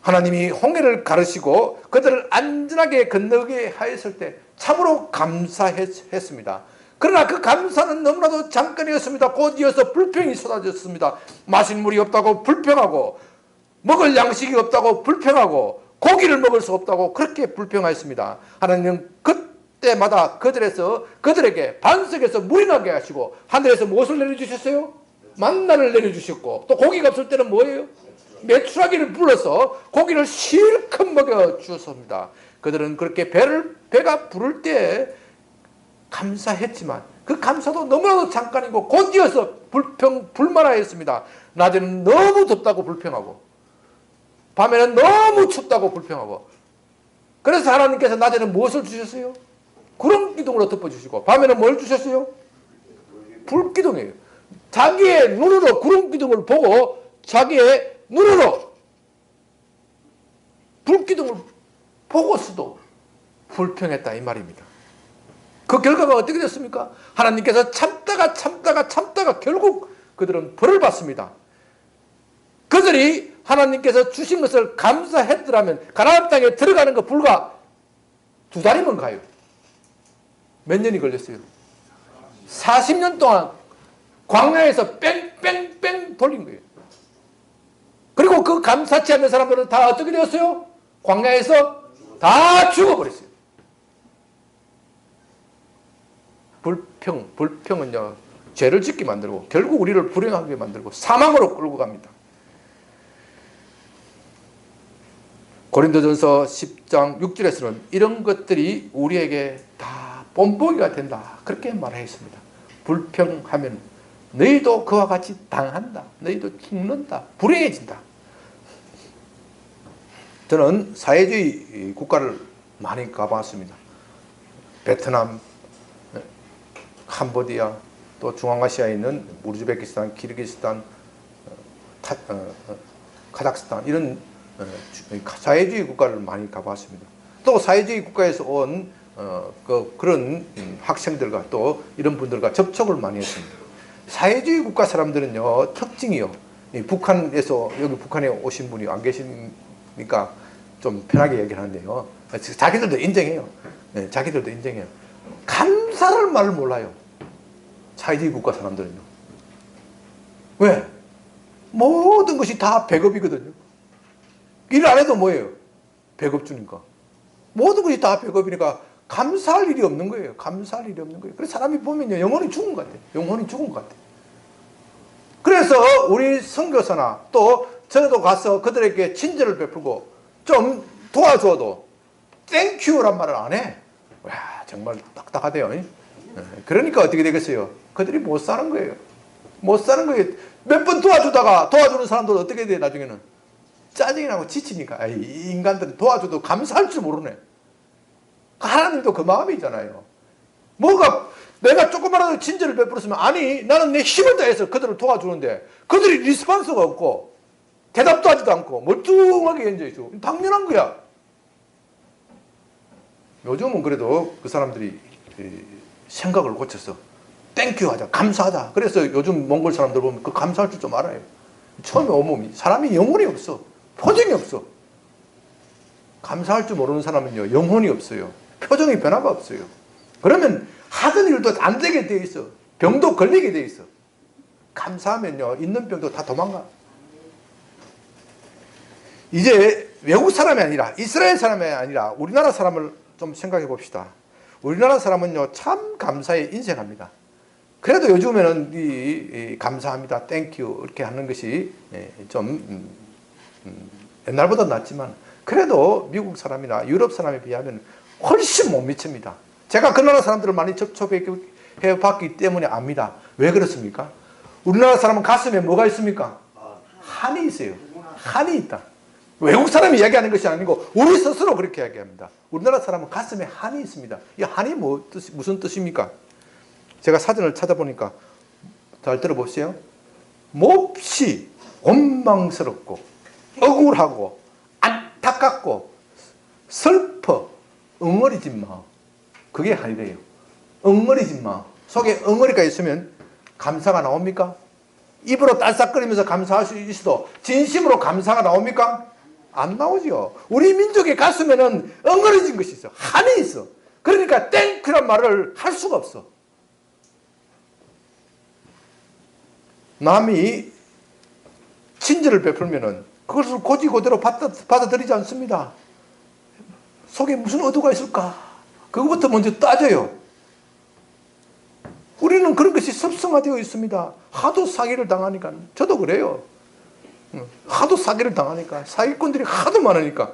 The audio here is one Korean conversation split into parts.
하나님이 홍해를 가르시고 그들을 안전하게 건너게 하였을 때 참으로 감사했습니다. 그러나 그 감사는 너무나도 잠깐이었습니다. 곧 이어서 불평이 쏟아졌습니다. 마실 물이 없다고 불평하고, 먹을 양식이 없다고 불평하고, 고기를 먹을 수 없다고 그렇게 불평하였습니다. 하나님은 그때마다 그들에게 반석에서 물이 나게 하시고, 하늘에서 무엇을 내려주셨어요? 만나를 내려주셨고, 또 고기가 없을 때는 뭐예요? 메추라기를 불러서 고기를 실컷 먹여주었습니다. 그들은 그렇게 배가 부를 때 감사했지만 그 감사도 너무나도 잠깐이고 곧 이어서 불만하였습니다. 낮에는 너무 덥다고 불평하고, 밤에는 너무 춥다고 불평하고, 그래서 하나님께서 낮에는 무엇을 주셨어요? 구름 기둥으로 덮어주시고, 밤에는 뭘 주셨어요? 불기둥이에요. 자기의 눈으로 구름 기둥을 보고 자기의 눈으로 불기둥을 보고서도 불평했다 이 말입니다. 그 결과가 어떻게 됐습니까? 하나님께서 참다가 결국 그들은 벌을 받습니다. 그들이 하나님께서 주신 것을 감사했더라면 가나안 땅에 들어가는 거 불과 2달이면 가요. 몇 년이 걸렸어요? 40년 동안 광야에서 뺑뺑뺑 돌린 거예요. 그리고 그 감사치 않는 사람들은 다 어떻게 되었어요? 광야에서 다 죽어버렸어요. 불평은요, 죄를 짓게 만들고 결국 우리를 불행하게 만들고 사망으로 끌고 갑니다. 고린도전서 10장 6절에서는 이런 것들이 우리에게 다 본보기가 된다 그렇게 말했습니다. 불평하면 너희도 그와 같이 당한다. 너희도 죽는다. 불행해진다. 저는 사회주의 국가를 많이 가봤습니다. 베트남, 캄보디아, 또 중앙아시아에 있는 우즈베키스탄, 키르기스탄, 카자흐스탄 이런 사회주의 국가를 많이 가봤습니다. 또 사회주의 국가에서 온 그런 학생들과 또 이런 분들과 접촉을 많이 했습니다. 사회주의 국가 사람들은요, 특징이요. 북한에서, 여기 북한에 오신 분이 안 계시니까 좀 편하게 얘기하는데요. 자기들도 인정해요. 네, 자기들도 인정해요. 감사를 말을 몰라요. 사회주의 국가 사람들은요. 왜? 모든 것이 다 배급이거든요. 일 안 해도 뭐예요? 배급 주니까. 모든 것이 다 배급이니까 감사할 일이 없는 거예요. 감사할 일이 없는 거예요. 그래서 사람이 보면요, 영혼이 죽은 것 같아요. 영혼이 죽은 것 같아요. 그래서 우리 선교사나 또 저도 가서 그들에게 친절을 베풀고 좀 도와줘도 땡큐란 말을 안 해. 와, 정말 딱딱하대요. 그러니까 어떻게 되겠어요? 그들이 못 사는 거예요. 못 사는 거예요. 몇 번 도와주다가 도와주는 사람들 어떻게 돼 나중에는? 짜증이 나고 지치니까. 이 인간들은 도와줘도 감사할 줄 모르네. 하나님도 그 마음이잖아요. 뭐가 내가 조금만라도 친절을 베풀었으면, 아니 나는 내 힘을 다해서 그들을 도와주는데 그들이 리스폰스가 없고 대답도 하지도 않고 멀뚱하게 앉아있어. 당연한 거야. 요즘은 그래도 그 사람들이 생각을 고쳐서 땡큐 하자, 감사하자. 그래서 요즘 몽골 사람들 보면 그 감사할 줄 좀 알아요. 처음에 오면 사람이 영혼이 없어. 표정이 없어. 감사할 줄 모르는 사람은요, 영혼이 없어요. 표정이 변화가 없어요. 그러면 하던 일도 안 되게 돼 있어. 병도 걸리게 돼 있어. 감사하면요, 있는 병도 다 도망가. 이제 외국 사람이 아니라, 이스라엘 사람이 아니라 우리나라 사람을 좀 생각해 봅시다. 우리나라 사람은요, 참 감사에 인색합니다. 그래도 요즘에는 이 감사합니다, 땡큐 이렇게 하는 것이 좀 옛날보다 낫지만, 그래도 미국 사람이나 유럽 사람에 비하면 훨씬 못 미칩니다. 제가 그 나라 사람들을 많이 접촉해 봤기 때문에 압니다. 왜 그렇습니까? 우리나라 사람은 가슴에 뭐가 있습니까? 한이 있어요. 한이 있다. 외국 사람이 이야기하는 것이 아니고 우리 스스로 그렇게 이야기합니다. 우리나라 사람은 가슴에 한이 있습니다. 이 한이 무슨 뜻입니까? 제가 사전을 찾아보니까, 잘 들어보세요. 몹시 원망스럽고 억울하고 안타깝고 슬퍼 엉어리진 마음, 그게 한이래요. 엉어리진 마음, 속에 엉어리가 있으면 감사가 나옵니까? 입으로 딸싹거리면서 감사할 수 있어도 진심으로 감사가 나옵니까? 안 나오죠. 우리 민족의 가슴에는 엉거려진 것이 있어. 한이 있어. 그러니까 땡큐란 말을 할 수가 없어. 남이 친절을 베풀면은 그것을 고지고대로 받아들이지 않습니다. 속에 무슨 의도가 있을까? 그것부터 먼저 따져요. 우리는 그런 것이 습성화되어 있습니다. 하도 사기를 당하니까. 저도 그래요. 하도 사기를 당하니까. 사기꾼들이 하도 많으니까.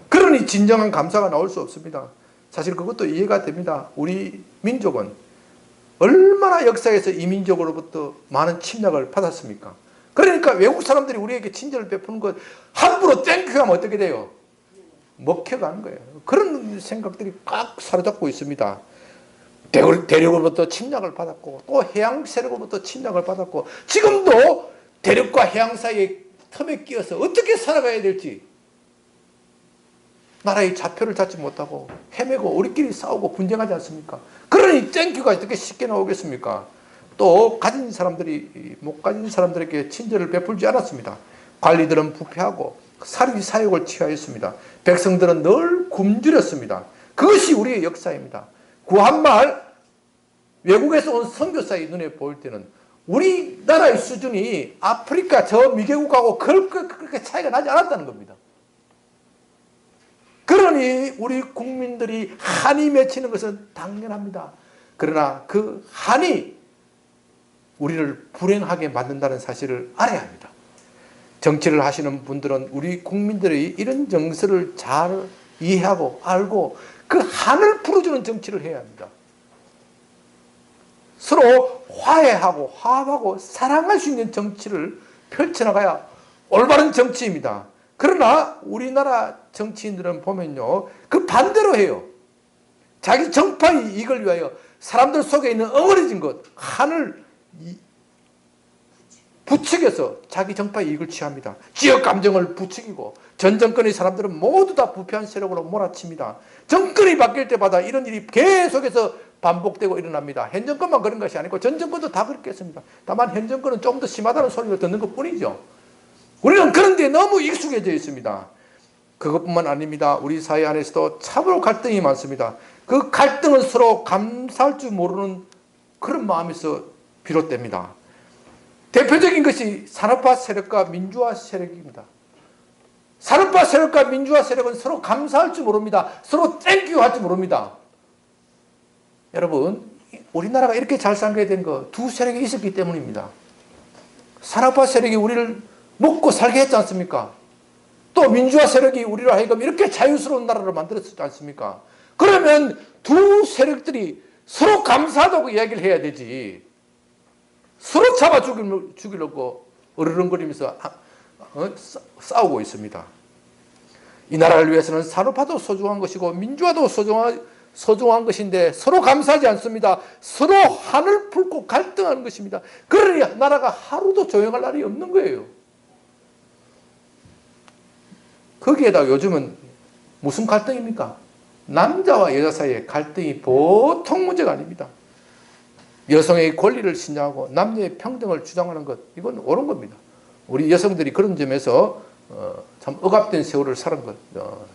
그러니 진정한 감사가 나올 수 없습니다. 사실 그것도 이해가 됩니다. 우리 민족은 얼마나 역사에서 이민족으로부터 많은 침략을 받았습니까? 그러니까 외국 사람들이 우리에게 친절을 베푸는 것 함부로 땡큐하면 어떻게 돼요? 먹혀가는 거예요. 그런 생각들이 꽉 사로잡고 있습니다. 대륙으로부터 침략을 받았고 또 해양 세력으로부터 침략을 받았고 지금도 대륙과 해양 사이에 틈에 끼어서 어떻게 살아가야 될지 나라의 좌표를 잡지 못하고 헤매고 우리끼리 싸우고 분쟁하지 않습니까? 그러니 땡큐가 어떻게 쉽게 나오겠습니까? 또 가진 사람들이 못 가진 사람들에게 친절을 베풀지 않았습니다. 관리들은 부패하고 사리 사욕을 취하였습니다. 백성들은 늘 굶주렸습니다. 그것이 우리의 역사입니다. 구한말 외국에서 온 선교사의 눈에 보일 때는 우리나라의 수준이 아프리카 저 미개국하고 그렇게 차이가 나지 않았다는 겁니다. 그러니 우리 국민들이 한이 맺히는 것은 당연합니다. 그러나 그 한이 우리를 불행하게 만든다는 사실을 알아야 합니다. 정치를 하시는 분들은 우리 국민들의 이런 정서를 잘 이해하고 알고 그 한을 풀어주는 정치를 해야 합니다. 서로 화해하고 화합하고 사랑할 수 있는 정치를 펼쳐나가야 올바른 정치입니다. 그러나 우리나라 정치인들은 보면요, 그 반대로 해요. 자기 정파의 이익을 위하여 사람들 속에 있는 엉어려진 것, 한을 부추겨서 자기 정파의 이익을 취합니다. 지역 감정을 부추기고 전 정권의 사람들은 모두 다 부패한 세력으로 몰아칩니다. 정권이 바뀔 때마다 이런 일이 계속해서 반복되고 일어납니다. 현 정권만 그런 것이 아니고 전 정권도 다 그렇겠습니다. 다만 현 정권은 좀 더 심하다는 소리를 듣는 것뿐이죠. 우리는 그런 데 너무 익숙해져 있습니다. 그것뿐만 아닙니다. 우리 사회 안에서도 참으로 갈등이 많습니다. 그 갈등은 서로 감사할 줄 모르는 그런 마음에서 비롯됩니다. 대표적인 것이 산업화 세력과 민주화 세력입니다. 산업화 세력과 민주화 세력은 서로 감사할 줄 모릅니다. 서로 땡큐 할 줄 모릅니다. 여러분, 우리나라가 이렇게 잘 살게 된 거 두 세력이 있었기 때문입니다. 산업화 세력이 우리를 먹고 살게 했지 않습니까? 또 민주화 세력이 우리로 하여금 이렇게 자유스러운 나라를 만들었지 않습니까? 그러면 두 세력들이 서로 감사하다고 이야기를 해야 되지. 서로 잡아 죽이려고 어르렁거리면서 싸우고 있습니다. 이 나라를 위해서는 산업화도 소중한 것이고 민주화도 소중한 것인데 서로 감사하지 않습니다. 서로 한을 풀고 갈등하는 것입니다. 그러니 나라가 하루도 조용할 날이 없는 거예요. 거기에다 요즘은 무슨 갈등입니까? 남자와 여자 사이의 갈등이 보통 문제가 아닙니다. 여성의 권리를 신장하고 남녀의 평등을 주장하는 것, 이건 옳은 겁니다. 우리 여성들이 그런 점에서 참 억압된 세월을 살은 것,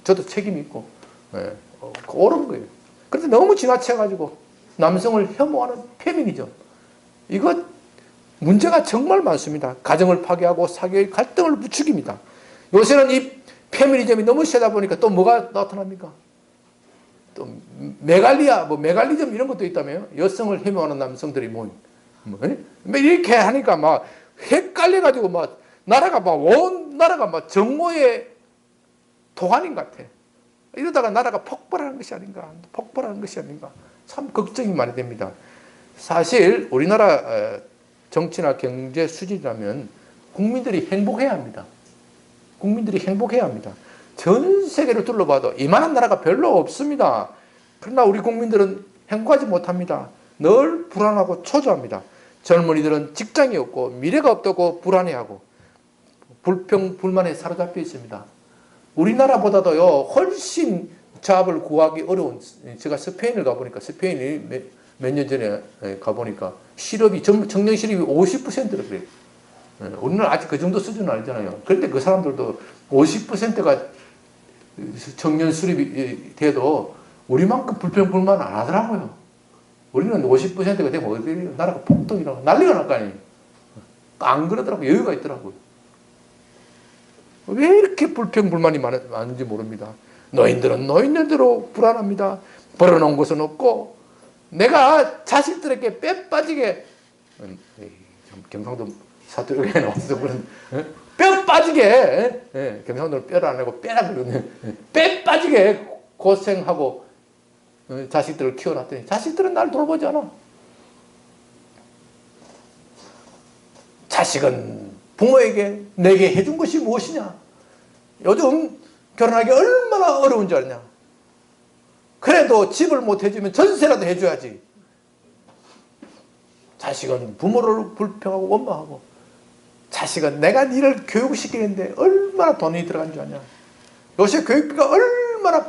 저도 책임이 있고 옳은 거예요. 그런데 너무 지나쳐가지고 남성을 혐오하는 페미니즘, 이거 문제가 정말 많습니다. 가정을 파괴하고 사회의 갈등을 부추깁니다. 요새는 이 페미니즘이 너무 세다 보니까 또 뭐가 나타납니까? 또 메갈리즘 이런 것도 있다며요. 여성을 혐오하는 남성들이 이렇게 하니까 막 헷갈려가지고 막 나라가 온 나라가 정오의 도가닌 같아. 이러다가 나라가 폭발하는 것이 아닌가, 참 걱정이 많이 됩니다. 사실 우리나라 정치나 경제 수준이라면 국민들이 행복해야 합니다. 전 세계를 둘러봐도 이만한 나라가 별로 없습니다. 그러나 우리 국민들은 행복하지 못합니다. 늘 불안하고 초조합니다. 젊은이들은 직장이 없고 미래가 없다고 불안해하고 불만에 사로잡혀 있습니다. 우리나라보다도요 훨씬 잡을 구하기 어려운, 제가 스페인을 가보니까, 스페인이 몇 년 전에 가보니까 실업이, 청년 실업이 50%라 그래요. 우리는 아직 그 정도 수준은 아니잖아요. 그런데 그 사람들도 50%가 청년 수립이 돼도 우리만큼 불평불만 안 하더라고요. 우리는 50%가 되면 어디 나라가 폭동이라고 난리가 날 거 아니에요. 안 그러더라고요. 여유가 있더라고요. 왜 이렇게 불평불만이 많은지 모릅니다. 노인들은 노인들대로 불안합니다. 벌어놓은 것은 없고, 내가 자식들에게 뼈 빠지게, 경상도 사투리가 나와서 그런, 뼈 빠지게, 경상도는 뼈를 안 하고 뼈라 그러네. 뼈 빠지게 고생하고 자식들을 키워놨더니 자식들은 날 돌보지 않아. 자식은 부모에게 내게 해준 것이 무엇이냐? 요즘 결혼하기 얼마나 어려운 줄 아냐? 그래도 집을 못 해주면 전세라도 해줘야지. 자식은 부모를 불평하고 원망하고, 자식은 내가 니를 교육시키는데 얼마나 돈이 들어간 줄 아냐? 요새 교육비가 얼마나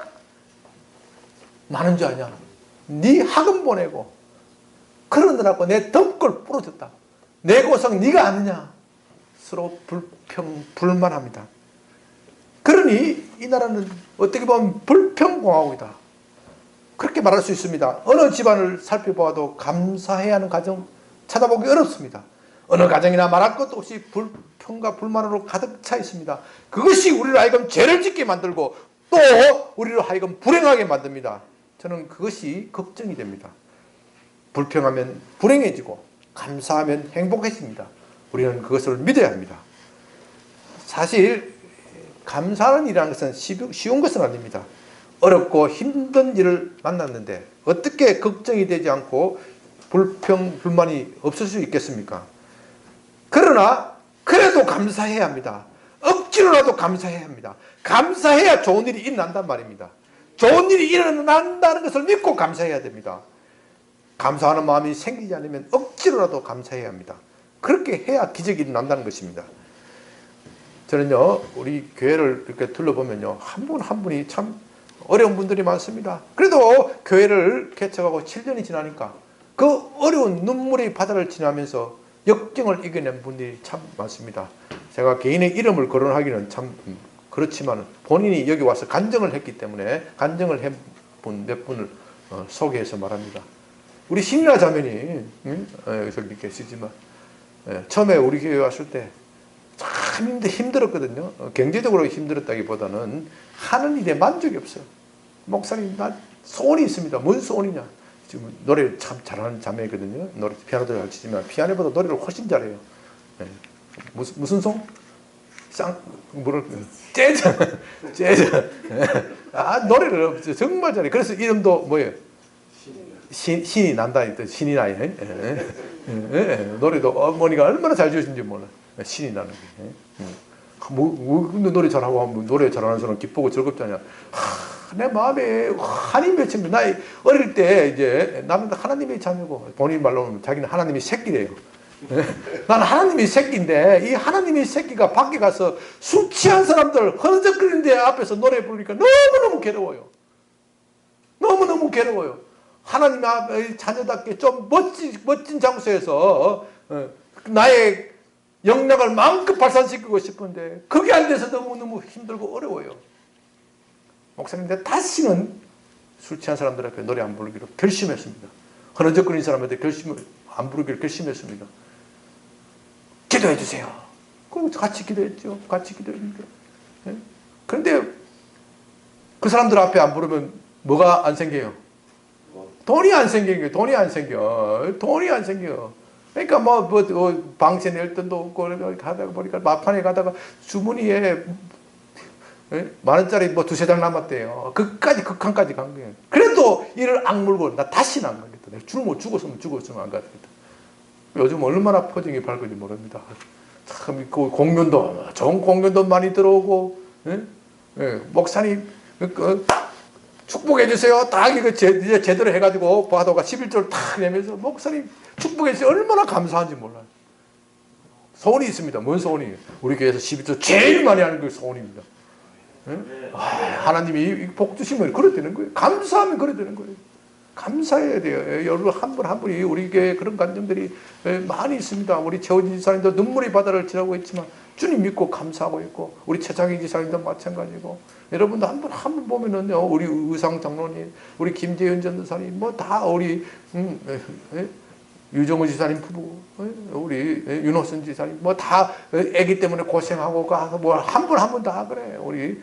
많은 줄 아냐? 네 학원 보내고 그러느라고 내 덩굴 부러졌다. 내 고생 네가 아느냐? 서로 불평불만합니다. 그러니 이 나라는 어떻게 보면 불평공화국이다. 그렇게 말할 수 있습니다. 어느 집안을 살펴보아도 감사해야 하는 가정 찾아보기 어렵습니다. 어느 가정이나 말할 것도 없이 불평과 불만으로 가득 차 있습니다. 그것이 우리를 하여금 죄를 짓게 만들고 또 우리를 하여금 불행하게 만듭니다. 저는 그것이 걱정이 됩니다. 불평하면 불행해지고 감사하면 행복해집니다. 우리는 그것을 믿어야 합니다. 사실 감사하는 일이라는 것은 쉬운 것은 아닙니다. 어렵고 힘든 일을 만났는데 어떻게 걱정이 되지 않고 불평, 불만이 없을 수 있겠습니까? 그러나 그래도 감사해야 합니다. 억지로라도 감사해야 합니다. 감사해야 좋은 일이 일어난단 말입니다. 좋은 일이 일어난다는 것을 믿고 감사해야 됩니다. 감사하는 마음이 생기지 않으면 억지로라도 감사해야 합니다. 그렇게 해야 기적이 일어난다는 것입니다. 저는요, 우리 교회를 이렇게 둘러보면요, 한 분 한 분이 참 어려운 분들이 많습니다. 그래도 교회를 개척하고 7년이 지나니까 그 어려운 눈물의 바다를 지나면서 역경을 이겨낸 분들이 참 많습니다. 제가 개인의 이름을 거론하기는 참 그렇지만 본인이 여기 와서 간증을 했기 때문에 간증을 해본 몇 분을 소개해서 말합니다. 우리 신이나 자매니 여기서 계시지만 처음에 우리 교회 왔을 때 참 힘들었거든요. 경제적으로 힘들었다기보다는 하는 일에 만족이 없어요. 목사님, 나 소원이 있습니다. 뭔 소원이냐? 지금 노래를 참 잘하는 자매거든요. 노래 피아노도 잘 치지만 피아노보다 노래를 훨씬 잘해요. 무슨 송? 재즈. 노래를 정말 잘해. 그래서 이름도 뭐예요? 신이 난다 했더니 신이 나요. 노래도 어머니가 얼마나 잘 지으신지 몰라. 신이 나는 게. 근데 노래 잘하고 노래 잘하는 사람 기쁘고 즐겁잖냐. 내 마음에 한이 맺힙니다. 나 어릴 때 이제 나는 하나님의 자녀고 본인 말로는 자기는 하나님의 새끼래요. 나는 하나님의 새끼인데 이 하나님의 새끼가 밖에 가서 술 취한 사람들 흐느적거리는 데 앞에서 노래 부르니까 너무너무 괴로워요. 너무너무 괴로워요. 하나님 앞에 자녀답게 좀 멋진 장소에서 나의 영락을 마음껏 발산시키고 싶은데 그게 안 돼서 너무너무 힘들고 어려워요. 목사님, 내가 다시는 술 취한 사람들 앞에 노래 안 부르기로 결심했습니다. 흐느적거리는 사람한테 안 부르기로 결심했습니다. 기도해 주세요. 그럼 같이 기도했죠. 같이 기도했는데. 그런데 그 사람들 앞에 안 부르면 뭐가 안 생겨요? 돈이 안 생겨요. 돈이 안 생겨. 그러니까 방세 낼 돈도 없고 가다가 보니까 마판에 가다가 주머니에 만 원짜리 두세 장 남았대요. 극한까지 간 거예요. 그래도 이를 악물고 나 다시는 안 가겠다. 내가 죽었으면 안 가겠다. 요즘 얼마나 포징이 밝은지 모릅니다. 참 그 공연도 좋은 공연도 많이 들어오고, 목사님 축복해 주세요. 딱 이거 이제 제대로 해가지고 바도가 11조를 딱 내면서 목사님 축복해 주세요. 얼마나 감사한지 몰라요. 소원이 있습니다. 뭔 소원이에요? 우리 교회에서 12조 제일 많이 하는 게 소원입니다. 하나님이 복 주시면 그래 되는 거예요. 감사하면 그래 되는 거예요. 감사해야 돼요. 여러분 한 분 한 분이 우리 교회에 그런 감정들이 많이 있습니다. 우리 최원진 지사님도 눈물의 바다를 지나고 있지만 주님 믿고 감사하고 있고, 우리 최창희 지사님도 마찬가지고, 여러분도 한 분 한 분 보면은요, 우리 의상 장로님, 우리 김재현 전도사님, 뭐 다 우리 유정우 지사님 부부, 우리 윤호선 지사님, 뭐 다 아기 때문에 고생하고 가서 뭐 한 분 한 분 다 그래. 우리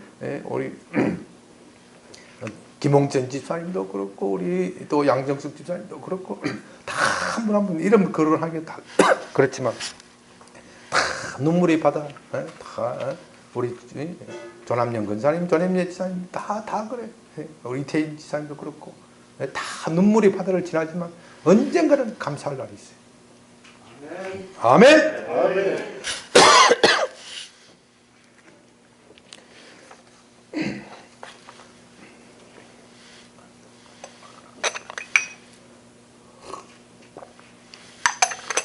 김홍전 집사님도 그렇고, 우리 또 양정숙 집사님도 그렇고, 다 한 분 한 분 이름 거론하기 다 그렇지만 다 눈물이 바다, 다 우리 조남영 근사님, 조남예 지사님 다 그래. 우리 이태인 지사님도 그렇고, 다 눈물이 바다를 지나지만 언젠가는 감사할 날이 있어요. 아멘. 아멘.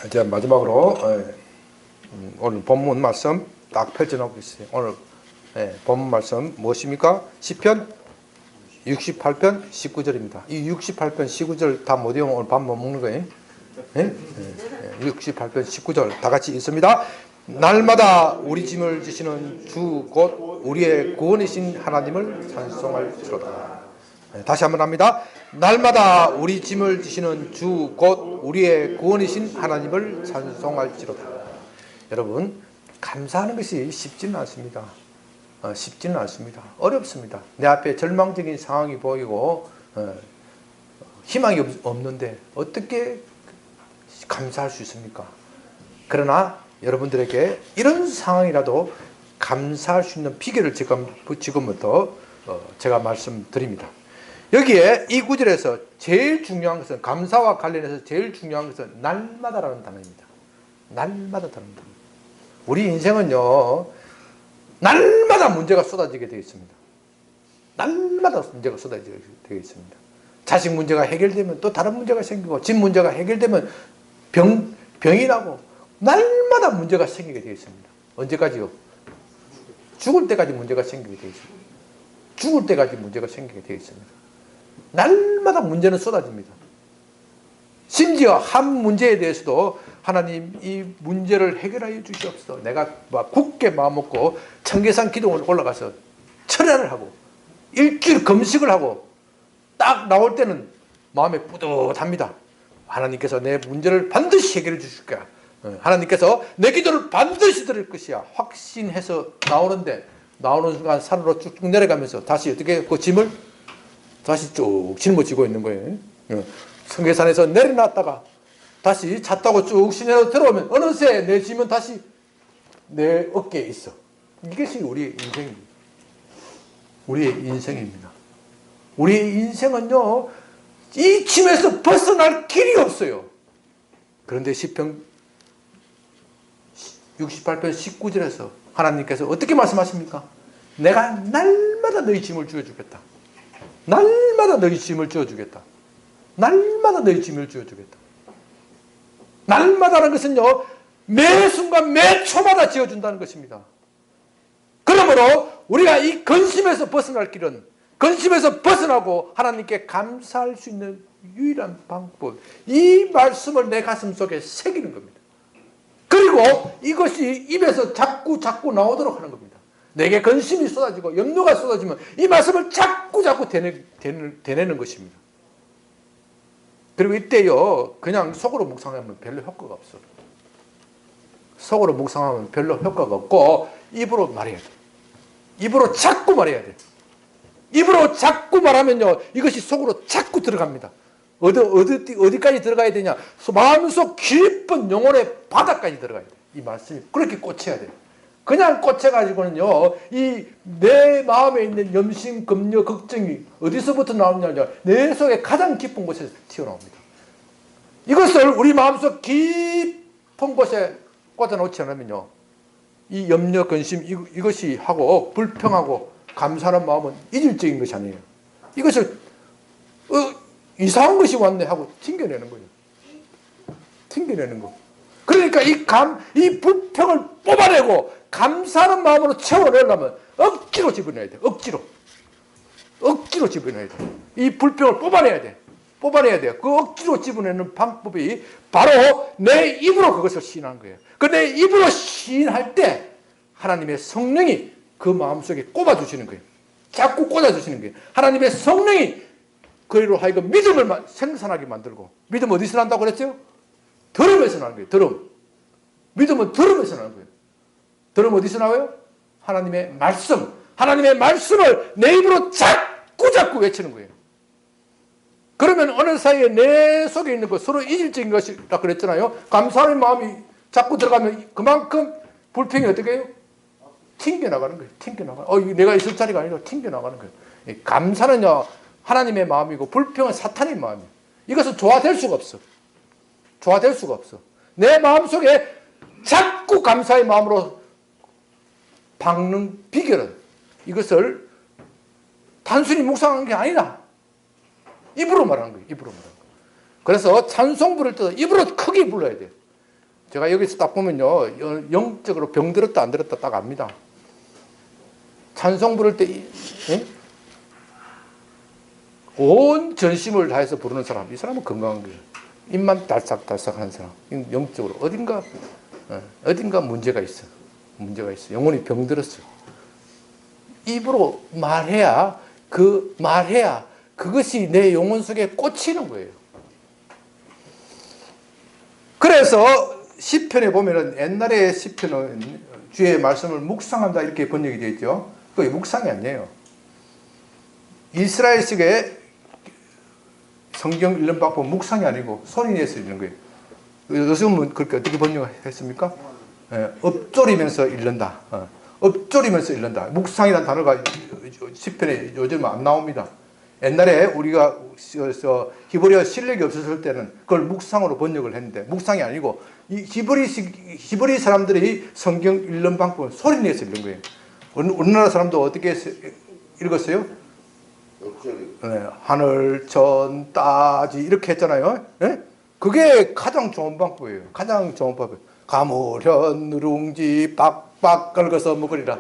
이제 마지막으로 오늘 본문 말씀 딱 펼쳐놓고 있어요. 오늘 본문 말씀 무엇입니까? 시편 68편 19절입니다. 이 68편 19절 다 못 외우면 오늘 밥 못 먹는 거예요. 68편 19절 다 같이 읽습니다. 날마다 우리 짐을 지시는 주 곧 우리의 구원이신 하나님을 찬송할지로다. 다시 한번 합니다. 날마다 우리 짐을 지시는 주 곧 우리의 구원이신 하나님을 찬송할지로다. 여러분, 감사하는 것이 쉽지는 않습니다. 쉽지는 않습니다. 어렵습니다. 내 앞에 절망적인 상황이 보이고 희망이 없는데 어떻게 감사할 수 있습니까? 그러나 여러분들에게 이런 상황이라도 감사할 수 있는 비결을 지금부터 제가 말씀드립니다. 여기에 이 구절에서 제일 중요한 것은, 감사와 관련해서 제일 중요한 것은 날마다라는 단어입니다. 날마다라는 단어. 우리 인생은요, 날마다 문제가 쏟아지게 되어 있습니다. 날마다 문제가 쏟아지게 되어 있습니다. 자식 문제가 해결되면 또 다른 문제가 생기고, 집 문제가 해결되면 병이 나고, 날마다 문제가 생기게 되어 있습니다. 언제까지요? 죽을 때까지 문제가 생기게 되어 있습니다. 죽을 때까지 문제가 생기게 되어 있습니다. 날마다 문제는 쏟아집니다. 심지어 한 문제에 대해서도 하나님 이 문제를 해결하여 주시옵소서. 내가 굳게 마음 먹고 청계산 기둥을 올라가서 철야를 하고 일주일 금식을 하고 딱 나올 때는 마음에 뿌듯합니다. 하나님께서 내 문제를 반드시 해결해 주실 거야. 하나님께서 내 기도를 반드시 들을 것이야. 확신해서 나오는데, 나오는 순간 산으로 쭉쭉 내려가면서 다시 어떻게 그 짐을 다시 쭉 짊어지고 있는 거예요. 청계산에서 내려놨다가 다시 차 타고 쭉 시내로 들어오면 어느새 내 짐은 다시 내 어깨에 있어. 이것이 우리의 인생입니다. 우리의 인생입니다. 우리의 인생은요, 이 짐에서 벗어날 길이 없어요. 그런데 시편 68편 19절에서 하나님께서 어떻게 말씀하십니까? 내가 날마다 너희 짐을 쥐어주겠다. 날마다 너희 짐을 쥐어주겠다. 날마다 너희 짐을 쥐어주겠다. 날마다라는 것은요, 매 순간 매 초마다 지어준다는 것입니다. 그러므로 우리가 이 근심에서 벗어날 길은, 근심에서 벗어나고 하나님께 감사할 수 있는 유일한 방법, 이 말씀을 내 가슴 속에 새기는 겁니다. 그리고 이것이 입에서 자꾸 나오도록 하는 겁니다. 내게 근심이 쏟아지고 염려가 쏟아지면 이 말씀을 자꾸 되뇌는 것입니다. 그리고 이때요, 그냥 속으로 묵상하면 별로 효과가 없어. 속으로 묵상하면 별로 효과가 없고 입으로 말해야 돼. 입으로 자꾸 말해야 돼. 입으로 자꾸 말하면요, 이것이 속으로 자꾸 들어갑니다. 어디까지 들어가야 되냐? 마음속 깊은 영혼의 바닥까지 들어가야 돼. 이 말씀이 그렇게 꽂혀야 돼요. 그냥 꽂혀가지고는요, 이 내 마음에 있는 염심, 검려, 걱정이 어디서부터 나오느냐? 내 속에 가장 깊은 곳에서 튀어나옵니다. 이것을 우리 마음속 깊은 곳에 꽂아놓지 않으면요, 이 염려, 근심, 이것이 하고 불평하고 감사하는 마음은 이질적인 것이 아니에요. 이것을 이상한 것이 왔네 하고 튕겨내는 거예요. 튕겨내는 거. 그러니까 이 불평을 뽑아내고 감사하는 마음으로 채워내려면 억지로 집어내야 돼. 억지로 집어내야 돼. 이 불평을 뽑아내야 돼. 뽑아내야 돼요. 그 억지로 집어내는 방법이 바로 내 입으로 그것을 시인하는 거예요. 그 내 입으로 시인할 때 하나님의 성령이 그 마음속에 꼽아주시는 거예요. 자꾸 꽂아주시는 거예요. 하나님의 성령이 그로 하여금 믿음을 생산하게 만들고, 믿음 어디서 난다고 그랬죠? 들음에서 나는 거예요. 들음. 믿음은 들음에서 나는 거예요. 들음 어디서 나와요? 하나님의 말씀. 하나님의 말씀을 내 입으로 자꾸 외치는 거예요. 그러면 어느 사이에 내 속에 있는 것, 서로 이질적인 것이라 그랬잖아요. 감사하는 마음이 자꾸 들어가면 그만큼 불평이 어떻게 해요? 튕겨나가는 거예요. 튕겨나가는. 내가 있을 자리가 아니라 튕겨나가는 거예요. 감사는요, 하나님의 마음이고, 불평은 사탄의 마음이에요. 이것은 조화될 수가 없어. 조화될 수가 없어. 내 마음속에 자꾸 감사의 마음으로 박는 비결은 이것을 단순히 묵상하는 게 아니라 입으로 말하는 거예요. 입으로 말하는 거예요. 그래서 찬송 부를 때 입으로 크게 불러야 돼요. 제가 여기서 딱 보면요, 영적으로 병 들었다 안 들었다 딱 압니다. 찬송 부를 때 온 전심을 다해서 부르는 사람, 이 사람은 건강한 거예요. 입만 달싹달싹 하는 사람, 영적으로 어딘가 문제가 있어. 문제가 있어. 영혼이 병들었어. 입으로 말해야 그것이 내 영혼 속에 꽂히는 거예요. 그래서 시편에 보면은, 옛날에 시편은 주의 말씀을 묵상한다 이렇게 번역이 되어 있죠. 그게 묵상이 아니에요. 이스라엘식의 성경 읽는 방법은 묵상이 아니고 소리 내서 읽는 거예요. 요즘은 그렇게 어떻게 번역했습니까? 엎조리면서 읽는다. 엎조리면서 읽는다. 묵상이라는 단어가 시편에 요즘 안 나옵니다. 옛날에 우리가 히브리어 실력이 없었을 때는 그걸 묵상으로 번역을 했는데, 묵상이 아니고 이 히브리 사람들이 성경 읽는 방법은 소리 내서 읽는 거예요. 우리나라 사람도 어떻게 읽었어요? 하늘, 천, 따지 이렇게 했잖아요. 그게 가장 좋은 방법이에요. 가장 좋은 방법. 가물현 누룽지 빡빡 긁어서 먹으리라.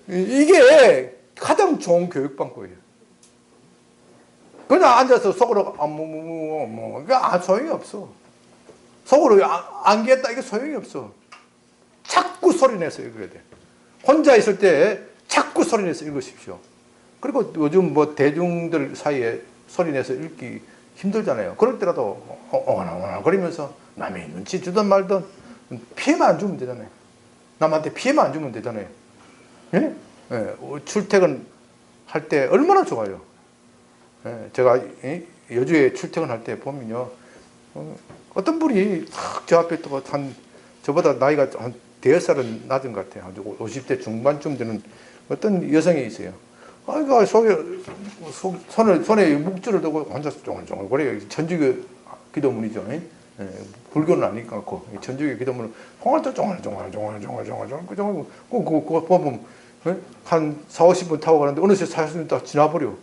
이게 가장 좋은 교육 방법이에요. 그냥 앉아서 속으로 소용이 없어. 속으로 안겠다 이게 소용이 없어. 자꾸 소리내서 읽어야 돼. 혼자 있을 때 자꾸 소리내서 읽으십시오. 그리고 요즘 뭐 대중들 사이에 소리내서 읽기 힘들잖아요. 그럴 때라도 거리면서 남이 눈치 주든 말든 피해만 안 주면 되잖아요. 남한테 피해만 안 주면 되잖아요. 예? 예, 출퇴근 할 때 얼마나 좋아요. 예, 제가 여주에 출퇴근할 때 보면요, 어떤 분이 저 앞에 또 저보다 나이가 한 대여살은 낮은 것 같아요. 50대 중반쯤 되는 어떤 여성이 있어요. 아이고, 손에 묵주를 두고 혼자서 쫑쫑 거려요. 천주교 기도문이죠. 예? 불교는 아니니까 천주교 기도문은 혼자 쫑쫑 그거 보면 한 4, 50분 타고 가는데 어느새 40분 딱 지나버려.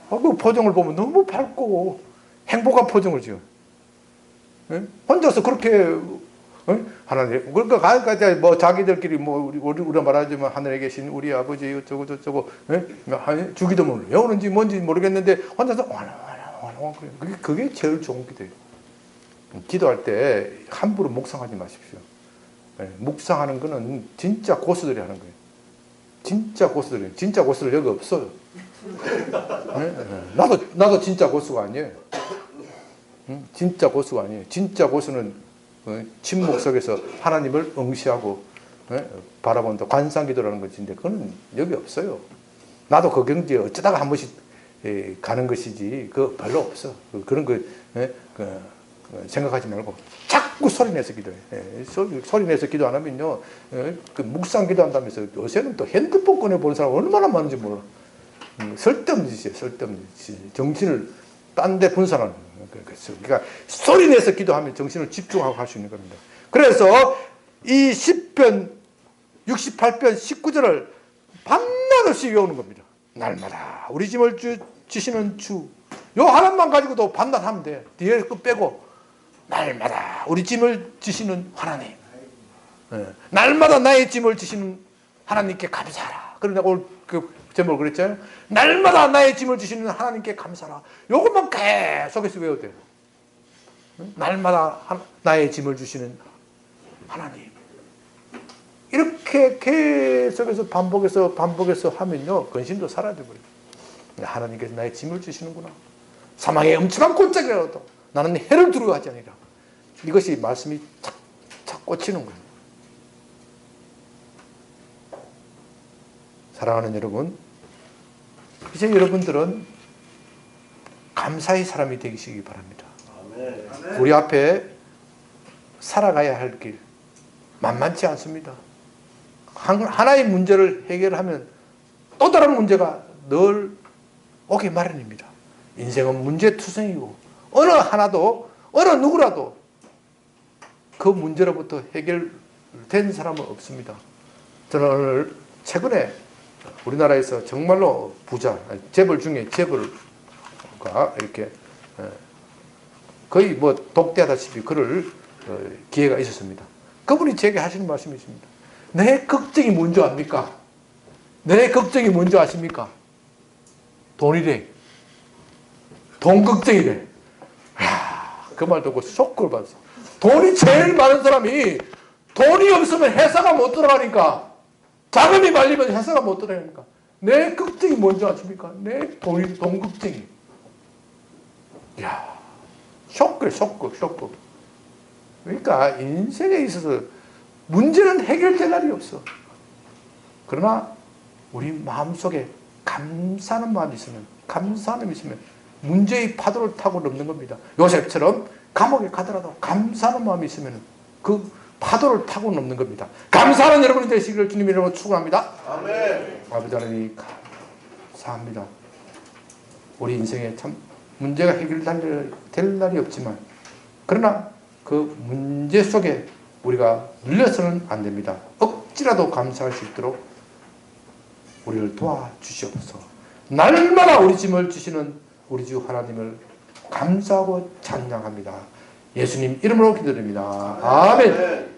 그 표정을 보면 너무 밝고 행복한 표정을 지어. 혼자서 그렇게 하나님, 그러니까 뭐 자기들끼리 뭐 우리가 말하지만 하늘에 계신 우리 아버지 어쩌고 저쩌고 주기도문을 외우는지 뭔지 모르겠는데 혼자서 그게 제일 좋은 기도예요. 기도할 때 함부로 묵상하지 마십시오. 묵상하는 거는 진짜 고수들이 하는 거예요. 진짜 고수들이. 진짜 고수들 여기 없어요. 나도 진짜 고수가 아니에요. 진짜 고수가 아니에요. 진짜 고수는 침묵 속에서 하나님을 응시하고 바라본다. 관상기도라는 것인데 그건 여기 없어요. 나도 그 경지에 어쩌다가 한 번씩 가는 것이지 그거 별로 없어. 그런 거 생각하지 말고 자꾸 소리내서 기도해. 소리내서 기도 안 하면요, 그 묵상 기도한다면서 요새는 또 핸드폰 꺼내보는 사람 얼마나 많은지 몰라. 쓸데없는 짓이에요. 쓸데없는 짓. 정신을 딴 데 분산하는 거예요. 그러니까 소리내서 기도하면 정신을 집중하고 할 수 있는 겁니다. 그래서 이 10편 68편 19절을 밤낮 없이 외우는 겁니다. 날마다 우리 짐을 지시는 주, 요 하나만 가지고도 밤낮 하면 돼. 뒤에 그 빼고 날마다 우리 짐을 지시는 하나님, 날마다 나의 짐을 지시는 하나님께 감사하라. 그런데 오늘 그 제목을 그랬잖아요. 날마다 나의 짐을 지시는 하나님께 감사라. 요것만 계속해서 외워야 돼요. 날마다 나의 짐을 주시는 하나님. 이렇게 계속해서 반복해서 하면요, 근심도 사라져버려요. 하나님께서 나의 짐을 주시는구나. 사망의 엄청난 골짜기라도 나는 해를 두려워하지 아니라. 이것이 말씀이 착 꽂히는 거예요. 사랑하는 여러분, 이제 여러분들은 감사의 사람이 되시기 바랍니다. 아멘. 우리 앞에 살아가야 할 길 만만치 않습니다. 하나의 문제를 해결하면 또 다른 문제가 늘 오기 마련입니다. 인생은 문제투성이고 어느 누구라도 그 문제로부터 해결된 사람은 없습니다. 저는 오늘 최근에 우리나라에서 정말로 부자, 재벌 중에 재벌가 이렇게 거의 뭐 독대하다시피 그럴 기회가 있었습니다. 그분이 제게 하시는 말씀이 있습니다. 내 걱정이 뭔지 압니까? 내 걱정이 뭔지 아십니까? 돈이래. 돈 걱정이래. 그 말 듣고 쇼크를 받았어. 돈이 제일 많은 사람이 돈이 없으면 회사가 못 들어가니까, 자금이 말리면 회사가 못 들어가니까 내 걱정이 뭔지 아십니까? 내 돈 걱정이. 이야, 쇼크. 그러니까 인생에 있어서 문제는 해결될 날이 없어. 그러나 우리 마음속에 감사하는 마음이 있으면 문제의 파도를 타고 넘는 겁니다. 요셉처럼 감옥에 가더라도 감사하는 마음이 있으면 그 파도를 타고 넘는 겁니다. 감사하는 여러분이 되시기를 주님 이름으로 축원합니다. 아멘. 아버지 하나님 감사합니다. 우리 인생에 참 문제가 해결될 날이 없지만, 그러나 그 문제 속에 우리가 눌려서는 안 됩니다. 억지라도 감사할 수 있도록 우리를 도와주시옵소서. 날마다 우리 짐을 주시는 우리 주 하나님을 감사하고 찬양합니다. 예수님 이름으로 기도드립니다. 아멘.